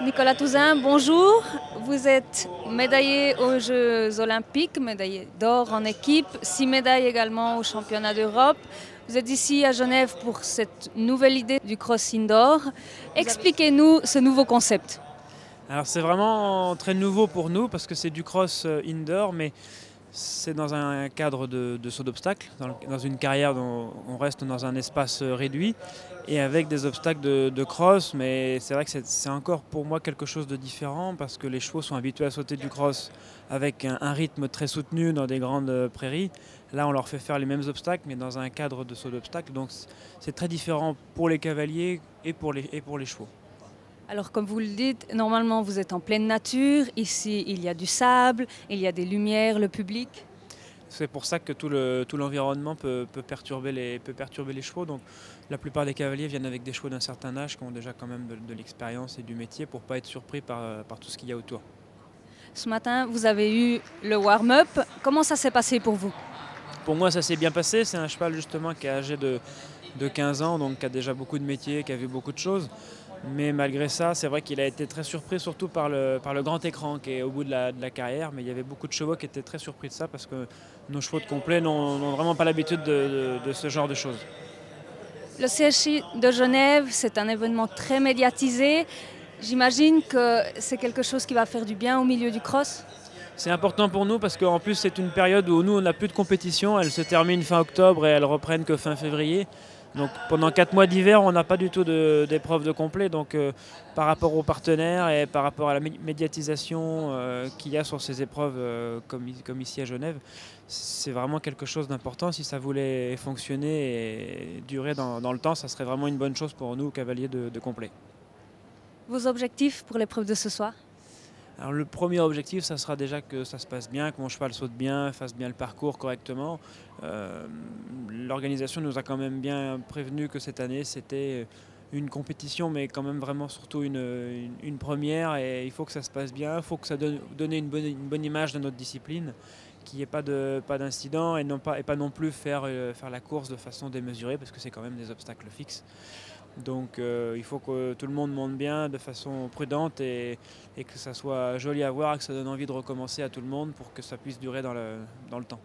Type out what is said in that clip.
Nicolas Touzin, bonjour. Vous êtes médaillé aux Jeux Olympiques, médaillé d'or en équipe, 6 médailles également aux Championnats d'Europe. Vous êtes ici à Genève pour cette nouvelle idée du cross indoor. Expliquez-nous ce nouveau concept. Alors c'est vraiment très nouveau pour nous parce que c'est du cross indoor, mais c'est dans un cadre de saut d'obstacles, dans une carrière dont on reste dans un espace réduit et avec des obstacles de cross, mais c'est vrai que c'est encore pour moi quelque chose de différent parce que les chevaux sont habitués à sauter du cross avec un rythme très soutenu dans des grandes prairies. Là, on leur fait faire les mêmes obstacles, mais dans un cadre de saut d'obstacles, donc c'est très différent pour les cavaliers et pour les chevaux. Alors comme vous le dites, normalement vous êtes en pleine nature, ici il y a du sable, il y a des lumières, le public. C'est pour ça que tout l'environnement peut perturber les chevaux. Donc la plupart des cavaliers viennent avec des chevaux d'un certain âge qui ont déjà quand même de l'expérience et du métier pour ne pas être surpris par tout ce qu'il y a autour. Ce matin vous avez eu le warm-up. Comment ça s'est passé pour vous? Pour moi, ça s'est bien passé. C'est un cheval justement qui est âgé de 15 ans, donc qui a déjà beaucoup de métiers, qui a vu beaucoup de choses. Mais malgré ça, c'est vrai qu'il a été très surpris, surtout par le grand écran qui est au bout de la carrière. Mais il y avait beaucoup de chevaux qui étaient très surpris de ça parce que nos chevaux de complet n'ont vraiment pas l'habitude de ce genre de choses. Le CHI de Genève, c'est un événement très médiatisé. J'imagine que c'est quelque chose qui va faire du bien au milieu du cross. C'est important pour nous parce qu'en plus c'est une période où nous on n'a plus de compétition, elle se termine fin octobre et elles reprennent que fin février. Donc pendant 4 mois d'hiver on n'a pas du tout d'épreuve de complet. Donc par rapport aux partenaires et par rapport à la médiatisation qu'il y a sur ces épreuves comme ici à Genève, c'est vraiment quelque chose d'important. Si ça voulait fonctionner et durer dans le temps, ça serait vraiment une bonne chose pour nous cavaliers de complet. Vos objectifs pour l'épreuve de ce soir? Alors le premier objectif, ça sera déjà que ça se passe bien, que mon cheval saute bien, fasse bien le parcours correctement. L'organisation nous a quand même bien prévenu que cette année c'était une compétition, mais quand même vraiment surtout une première, et il faut que ça se passe bien, il faut que ça donne une bonne image de notre discipline, qu'il n'y ait pas d'incident et pas non plus faire la course de façon démesurée parce que c'est quand même des obstacles fixes. Donc il faut que tout le monde monte bien de façon prudente et que ça soit joli à voir, que ça donne envie de recommencer à tout le monde pour que ça puisse durer dans le temps.